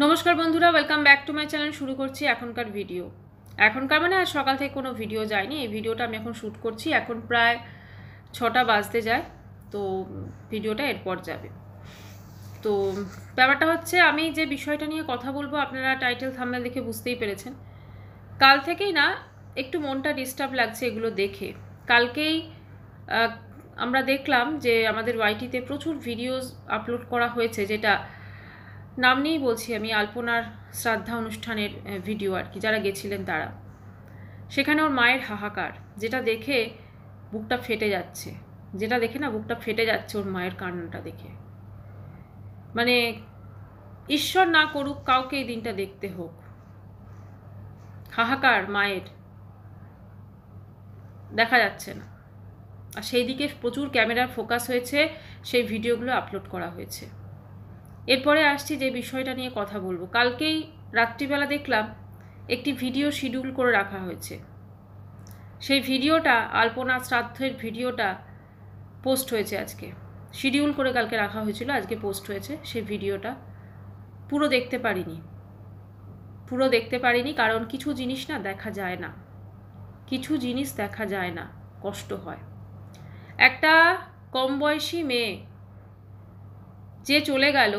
নমস্কার বন্ধুরা, welcome back to my channel. শুরু করছি এখনকার ভিডিও। এখনকার মানে আজ সকাল থেকে কোনো ভিডিও যায়নি। এই ভিডিওটা আমি এখন শ্যুট করছি, এখন প্রায় 6টা বাজতে যায়, তো ভিডিওটা এরপর যাবে। তো ব্যাপারটা হচ্ছে, আমি যে বিষয়টা নিয়ে কথা বলবো আপনারা টাইটেল থাম্বনেল দেখে বুঝতেই পেরেছেন। কাল থেকেই না একটু মনটা ডিস্টার্ব লাগছে এগুলো দেখে। কালকেই আমরা দেখলাম যে আমাদের ওয়াইটিতে প্রচুর ভিডিওস আপলোড করা হয়েছে, যেটা নাম নিয়েই বলছি আমি, আলপনার শ্রাদ্ধা অনুষ্ঠানের ভিডিও আর কি, যারা গেছিলেন তারা। সেখানে ওর মায়ের হাহাকার, যেটা দেখে বুকটা ফেটে যাচ্ছে, বুকটা ফেটে যাচ্ছে ওর মায়ের কান্নাটা দেখে। মানে ঈশ্বর না করুক কাউকে এই দিনটা দেখতে হোক, হাহাকার মায়ের দেখা যাচ্ছে না। আর সেই দিকে প্রচুর ক্যামেরার ফোকাস হয়েছে, সেই ভিডিওগুলো আপলোড করা হয়েছে। এরপরে আসছি যে বিষয়টা নিয়ে কথা বলবো। কালকেই রাত্রিবেলা দেখলাম একটি ভিডিও শিডিউল করে রাখা হয়েছে। সেই ভিডিওটা, আলপনা শ্রাদ্ধের ভিডিওটা পোস্ট হয়েছে আজকে। শিডিউল করে কালকে রাখা হয়েছিল, আজকে পোস্ট হয়েছে সেই ভিডিওটা। পুরো দেখতে পারিনি, কারণ কিছু জিনিস না দেখা যায় না, কষ্ট হয়। একটা কম বয়সী মেয়ে যে চলে গেল,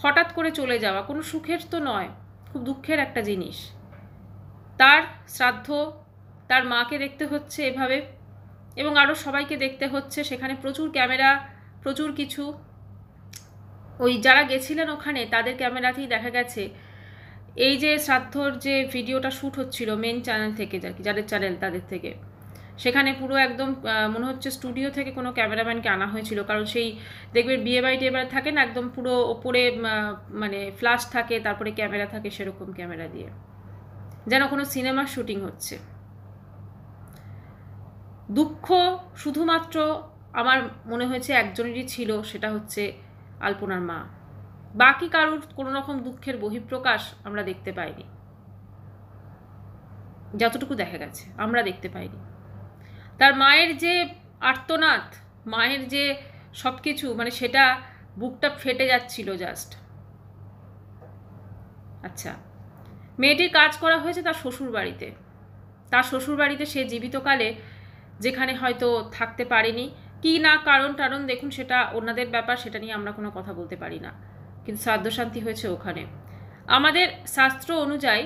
হঠাৎ করে চলে যাওয়া কোনো সুখের তো নয়, খুব দুঃখের একটা জিনিস। তার শ্রাদ্ধ তার মাকে দেখতে হচ্ছে এভাবে, এবং আরও সবাইকে দেখতে হচ্ছে। সেখানে প্রচুর ক্যামেরা, প্রচুর কিছু। ওই যারা গেছিলেন ওখানে তাদের ক্যামেরাতেই দেখা গেছে এই যে শ্রাদ্ধর যে ভিডিওটা শ্যুট হচ্ছিল মেন চ্যানেল থেকে, যাদের চ্যানেল তাদের থেকে, সেখানে পুরো একদম মনে হচ্ছে স্টুডিও থেকে কোনো ক্যামেরাম্যানকে আনা হয়েছিল। কারণ সেই দেখবে বিয়ে বাড়ি থাকে না, একদম পুরো ওপরে মানে ফ্ল্যাশ থাকে, তারপরে ক্যামেরা থাকে, সেরকম ক্যামেরা দিয়ে যেন কোনো সিনেমার শুটিং হচ্ছে। দুঃখ শুধুমাত্র আমার মনে হয়েছে একজনেরই ছিল, সেটা হচ্ছে আলপনার মা। বাকি কারুর কোনো রকম দুঃখের বহিঃপ্রকাশ আমরা দেখতে পাইনি, যতটুকু দেখা গেছে আমরা দেখতে পাইনি। তার মায়ের যে আর্তনাদ, মায়ের যে সব কিছু, মানে সেটা বুকটা ফেটে যাচ্ছিল জাস্ট। আচ্ছা, মেয়েটির কাজ করা হয়েছে তার শ্বশুর বাড়িতে সে জীবিতকালে, যেখানে হয়তো থাকতে পারেনি কি না, কারণ দেখুন সেটা ওনাদের ব্যাপার, সেটা নিয়ে আমরা কোনো কথা বলতে পারি না। কিন্তু শ্রাদ্ধ শান্তি হয়েছে ওখানে। আমাদের শাস্ত্র অনুযায়ী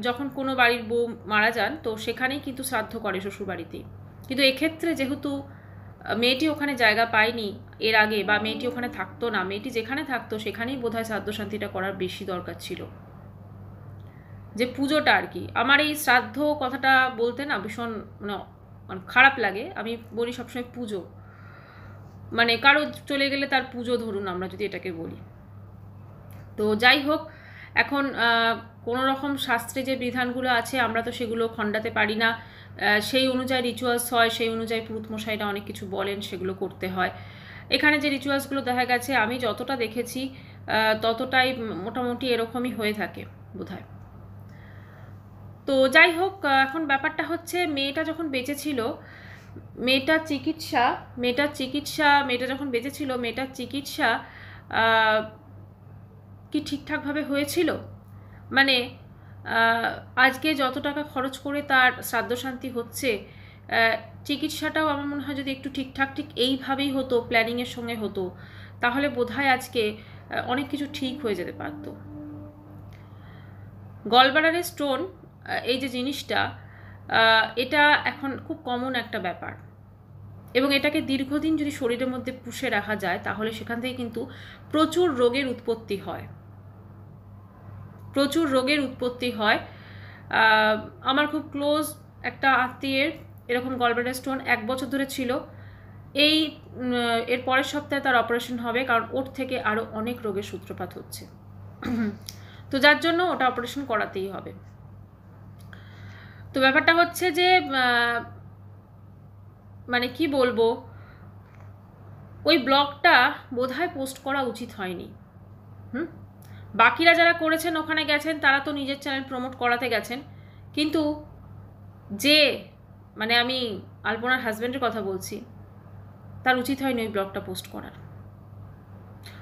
যখন কোনো বাড়ির বউ মারা যান, তো সেখানেই কিন্তু শ্রাদ্ধ করে শ্বশুর বাড়িতেই। কিন্তু এক্ষেত্রে যেহেতু মেয়েটি ওখানে জায়গা পায়নি এর আগে, বা মেয়েটি ওখানে থাকতো না, মেয়েটি যেখানে থাকতো সেখানেই বোধহয় শ্রাদ্ধ শান্তিটা করার বেশি দরকার ছিল, যে পুজোটা আর কি। আমার এই শ্রাদ্ধ কথাটা বলতে না ভীষণ মানে খারাপ লাগে। আমি বলি সবসময় পুজো, মানে কারো চলে গেলে তার পুজো ধরুন, আমরা যদি এটাকে বলি। তো যাই হোক, এখন কোনো রকম শাস্ত্রে যে বিধানগুলো আছে আমরা তো সেগুলো খণ্ডাতে পারি না। সেই অনুযায়ী রিচুয়ালস হয়, সেই অনুযায়ী পুরুতমশাইরা অনেক কিছু বলেন, সেগুলো করতে হয়। এখানে যে রিচুয়ালসগুলো দেখা গেছে, আমি যতটা দেখেছি ততটাই মোটামুটি এরকমই হয়ে থাকে বোধহয়। তো যাই হোক, এখন ব্যাপারটা হচ্ছে, মেয়েটা যখন বেঁচে ছিল, মেয়েটা যখন বেঁচে ছিল, মেয়েটার চিকিৎসা কি ঠিকঠাকভাবে হয়েছিল? মানে আজকে যত টাকা খরচ করে তার শ্রাদ্ধ শান্তি হচ্ছে, চিকিৎসাটাও আমার মনে হয় যদি একটু ঠিক এইভাবেই হতো, প্ল্যানিংয়ের সঙ্গে হতো, তাহলে বোধহয় আজকে অনেক কিছু ঠিক হয়ে যেতে পারত। গলব্লাডারের স্টোন, এই যে জিনিসটা, এটা এখন খুব কমন একটা ব্যাপার, এবং এটাকে দীর্ঘদিন যদি শরীরের মধ্যে পুষে রাখা যায়, তাহলে সেখান থেকে কিন্তু প্রচুর রোগের উৎপত্তি হয়। আমার খুব ক্লোজ একটা আত্মীয়ের এরকম গলব্লাডার স্টোন 1 বছর ধরে ছিল। এর পরের সপ্তাহে তার অপারেশন হবে, কারণ ওর থেকে আরও অনেক রোগের সূত্রপাত হচ্ছে। তো যার জন্য ওটা অপারেশন করাতেই হবে। তো ব্যাপারটা হচ্ছে যে মানে কি বলবো, ওই ব্লগটা বোধহয় পোস্ট করা উচিত হয়নি। বাকিরা যারা করেছেন, ওখানে গেছেন, তারা তো নিজের চ্যানেল প্রমোট করাতে গেছেন, কিন্তু যে মানে আমি আলপনার হাজব্যান্ডের কথা বলছি, তার উচিত হয়নি ওই ব্লগটা পোস্ট করার।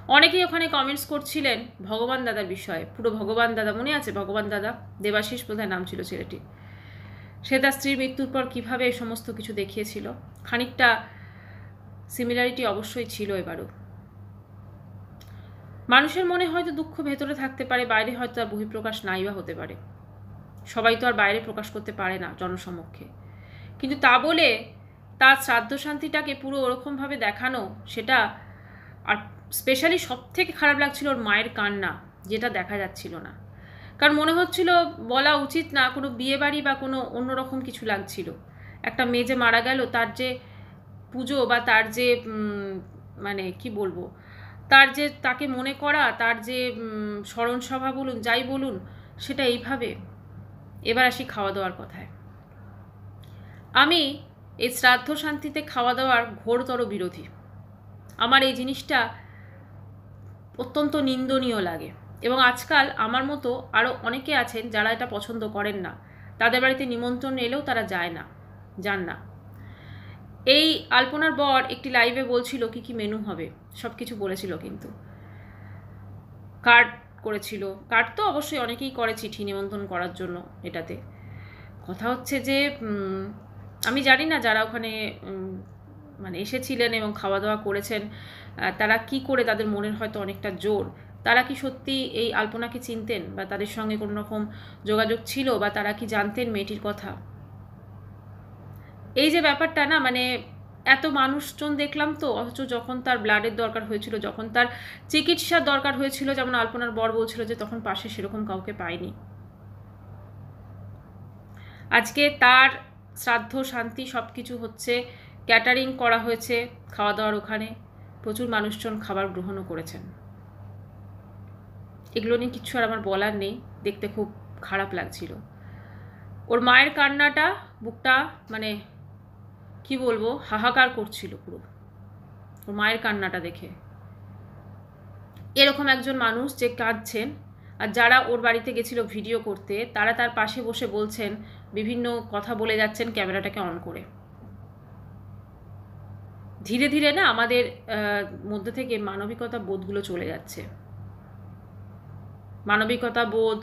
অনেকেই ওখানে কমেন্টস করছিলেন ভগবান দাদার বিষয়ে, পুরো ভগবান দাদা মনে আছে, ভগবান দাদা দেবাশিস বোধহয় নাম ছিল ছেলেটি, সে তার স্ত্রীর মৃত্যুর পর কীভাবে এই সমস্ত কিছু দেখিয়েছিল, খানিকটা সিমিলারিটি অবশ্যই ছিল এবারও। মানুষের মনে হয়তো দুঃখ ভেতরে থাকতে পারে, বাইরে হয়তো তার বহিঃপ্রকাশ নাই বা হতে পারে, সবাই তো আর বাইরে প্রকাশ করতে পারে না জনসমক্ষে, কিন্তু তা বলে তার শ্রাদ্ধ শান্তিটাকে পুরো ওরকমভাবে দেখানো, সেটা আর স্পেশালি সব থেকে খারাপ লাগছিল ওর মায়ের কান্না, যেটা দেখা যাচ্ছিল না, কারণ মনে হচ্ছিল বলা উচিত না, কোনো বিয়ে বাড়ি বা কোনো অন্যরকম কিছু লাগছিল। একটা মেয়ে যে মারা গেল, তার যে পুজো বা তার যে মানে কি বলবো, তার যে তাকে মনে করা, তার যে স্মরণ সভা বলুন যাই বলুন, সেটা এইভাবে। এবার আসি খাওয়া দাওয়ার কথায়। আমি এই শ্রাদ্ধ শান্তিতে খাওয়া দাওয়ার ঘোরতর বিরোধী। আমার এই জিনিসটা অত্যন্ত নিন্দনীয় লাগে, এবং আজকাল আমার মতো আরও অনেকে আছেন যারা এটা পছন্দ করেন না, তাদের বাড়িতে নিমন্ত্রণ এলেও তারা যান না। এই আলপনার বর একটি লাইভে বলছিল কি কি মেনু হবে, সব কিছু বলেছিল, কিন্তু কার্ড করেছিল, কার্ড তো অবশ্যই অনেকেই করে চিঠি নিমন্ত্রণ করার জন্য। এটাতে কথা হচ্ছে যে আমি জানি না যারা ওখানে মানে এসেছিলেন এবং খাওয়া দাওয়া করেছেন, তারা কি করে, তাদের মনের হয়তো অনেকটা জোর, তারা কি সত্যি এই আলপনাকে চিনতেন বা তাদের সঙ্গে কোনো রকম যোগাযোগ ছিল, বা তারা কি জানতেন মেয়েটির কথা। এই যে ব্যাপারটা না, মানে এত মানুষজন দেখলাম তো, অথচ যখন তার ব্লাডের দরকার হয়েছিল, যখন তার চিকিৎসার দরকার হয়েছিল, যেমন আলপনার বর বলছিল যে তখন পাশে সেরকম কাউকে পায়নি। আজকে তার শ্রাদ্ধ শান্তি সব কিছু হচ্ছে, ক্যাটারিং করা হয়েছে খাওয়া দাওয়ার ওখানে, প্রচুর মানুষজন খাবার গ্রহণও করেছেন। এগুলো নিয়ে কিচ্ছু আর আমার বলার নেই, দেখতে খুব খারাপ লাগছিল। ওর মায়ের কান্নাটা বুকটা মানে কি বলবো, হাহাকার করছিল পুরো ওর মায়ের কান্নাটা দেখে। এরকম একজন মানুষ যে কাঁদছেন, আর যারা ওর বাড়িতে গেছিল ভিডিও করতে, তারা তার পাশে বসে বলছেন, বিভিন্ন কথা বলে যাচ্ছেন ক্যামেরাটাকে অন করে। ধীরে ধীরে না আমাদের মধ্যে থেকে মানবিকতা বোধগুলো চলে যাচ্ছে, মানবিকতা বোধ,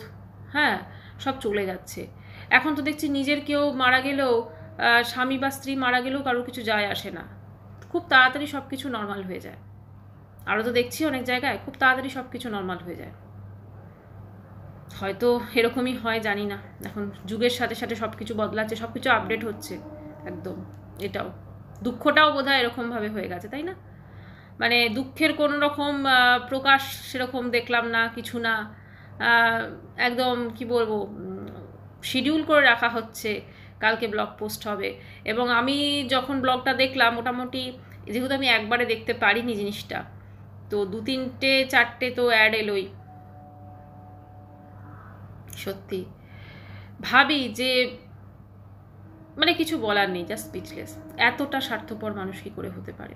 হ্যাঁ, সব চলে যাচ্ছে। এখন তো দেখছি নিজের কেউ মারা গেলেও, স্বামী বা স্ত্রী মারা গেলেও কারোর কিছু যায় আসে না, খুব তাড়াতাড়ি সব কিছু নর্মাল হয়ে যায়। আরও তো দেখছি অনেক জায়গায় খুব তাড়াতাড়ি সব কিছু নর্মাল হয়ে যায়। হয়তো এরকমই হয়, জানি না, এখন যুগের সাথে সাথে সব কিছু বদলাচ্ছে, সব কিছু আপডেট হচ্ছে একদম। এটাও দুঃখটাও বোধহয় এরকমভাবে হয়ে গেছে, তাই না? মানে দুঃখের কোনো রকম প্রকাশ সেরকম দেখলাম না, কিছু না, একদম কি বলবো, শিডিউল করে রাখা হচ্ছে কালকে ব্লগ পোস্ট হবে। এবং আমি যখন ব্লগটা দেখলাম, মোটামুটি যেহেতু আমি একবারে দেখতে পারিনি জিনিসটা, তো 2-3-4টে তো অ্যাড এলোই। সত্যি ভাবি যে মানে কিছু বলার নেই, জাস্ট স্পিচলেস। এতটা স্বার্থপর মানুষ কী করে হতে পারে?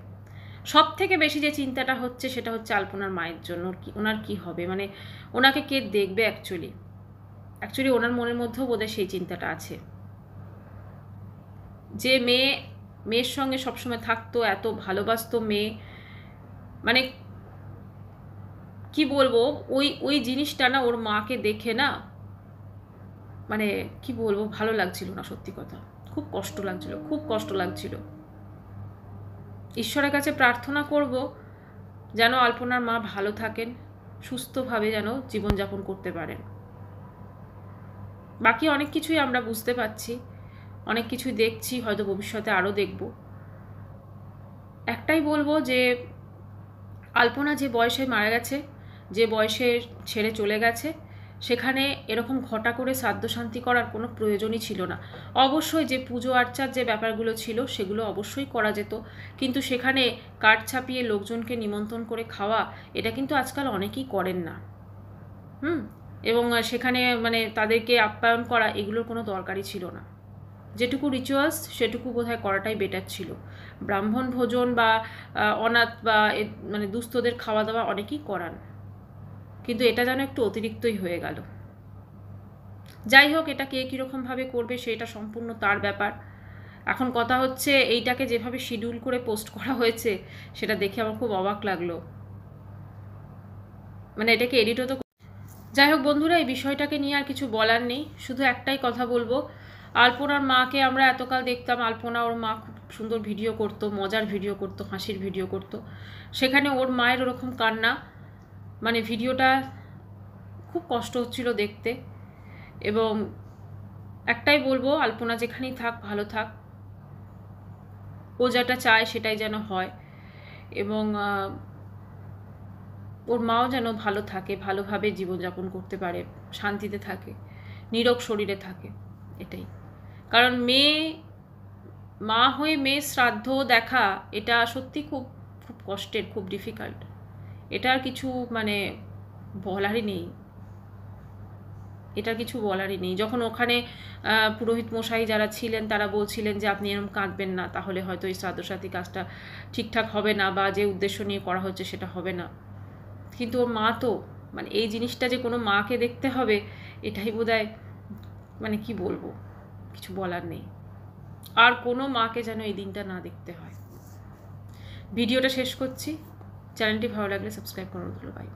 সব থেকে বেশি যে চিন্তাটা হচ্ছে সেটা হচ্ছে আলপনার মায়ের জন্য, ওনার কি হবে, মানে ওনাকে কে দেখবে। অ্যাকচুয়ালি ওনার মনের মধ্যেও বোধহয় সেই চিন্তাটা আছে, যে মেয়ের সঙ্গে সবসময় থাকতো, এত ভালোবাসতো মেয়ে, মানে কি বলবো, ওই জিনিসটা না ওর মাকে দেখে না, মানে কি বলবো, ভালো লাগছিল না, সত্যি কথা, খুব কষ্ট লাগছিল। ঈশ্বরের কাছে প্রার্থনা করব যেন আলপনার মা ভালো থাকেন, সুস্থভাবে যেন জীবনযাপন করতে পারেন। বাকি অনেক কিছুই আমরা বুঝতে পারছি, অনেক কিছুই দেখছি, হয়তো ভবিষ্যতে আরও দেখব। একটাই বলবো যে আলপনা যে বয়সে মারা গেছে, যে বয়সে ছেড়ে চলে গেছে, সেখানে এরকম ঘটা করে শ্রাদ্ধ শান্তি করার কোনো প্রয়োজনই ছিল না। অবশ্যই যে পুজো আর্চার যে ব্যাপারগুলো ছিল সেগুলো অবশ্যই করা যেত, কিন্তু সেখানে কার্ড ছাপিয়ে লোকজনকে নিমন্ত্রণ করে খাওয়া, এটা কিন্তু আজকাল অনেকেই করেন না। এবং সেখানে মানে তাদেরকে আপ্যায়ন করা, এগুলোর কোনো দরকারই ছিল না। যেটুকু রিচুয়ালস সেটুকু বোধহয় করাটাই বেটার ছিল। ব্রাহ্মণ ভোজন বা অনাথ বা মানে দুস্থদের খাওয়া দাওয়া অনেকেই করান, কিন্তু এটা যেন একটু অতিরিক্তই হয়ে গেল। যাই হোক, এটা কে কীরকমভাবে করবে সেটা সম্পূর্ণ তার ব্যাপার। এখন কথা হচ্ছে এইটাকে যেভাবে শিডিউল করে পোস্ট করা হয়েছে, সেটা দেখে আমার খুব অবাক লাগলো। মানে এটাকে এডিটও তো। যাই হোক বন্ধুরা, এই বিষয়টাকে নিয়ে আর কিছু বলার নেই, শুধু একটাই কথা বলবো, আলপনার মাকে আমরা এতকাল দেখতাম, আলপনা ওর মা খুব সুন্দর ভিডিও করতো, মজার ভিডিও করতো, হাসির ভিডিও করতো, সেখানে ওর মায়ের ওরকম কান্না, মানে ভিডিওটা খুব কষ্ট হচ্ছিল দেখতে। এবং একটাই বলবো, আলপনা যেখানেই থাক ভালো থাক, ও যেটা চায় সেটাই যেন হয়, এবং ওর মাও যেন ভালো থাকে, ভালোভাবে জীবনযাপন করতে পারে, শান্তিতে থাকে, নীরোগ শরীরে থাকে, এটাই। কারণ মা হয়ে মেয়ে শ্রাদ্ধ দেখা এটা সত্যি খুব খুব কষ্টের, খুব ডিফিকাল্ট। এটা আর কিছু মানে বলারই নেই, এটা কিছু বলারই নেই। যখন ওখানে পুরোহিত মশাই যারা ছিলেন তারা বলছিলেন যে আপনি এরকম কাঁদবেন না, তাহলে হয়তো এই শ্রাদ্ধসাথী কাজটা ঠিকঠাক হবে না, বা যে উদ্দেশ্য নিয়ে করা হচ্ছে সেটা হবে না। কিন্তু ওর মা তো, মানে এই জিনিসটা যে কোনো মাকে দেখতে হবে, এটাই বোধহয়, মানে কি বলবো, কিছু বলার নেই। আর কোনো মাকে যেন এই দিনটা না দেখতে হয়। ভিডিওটা শেষ করছি, চ্যানেলটি ভালো লাগলে সাবস্ক্রাইব করুন। বাই।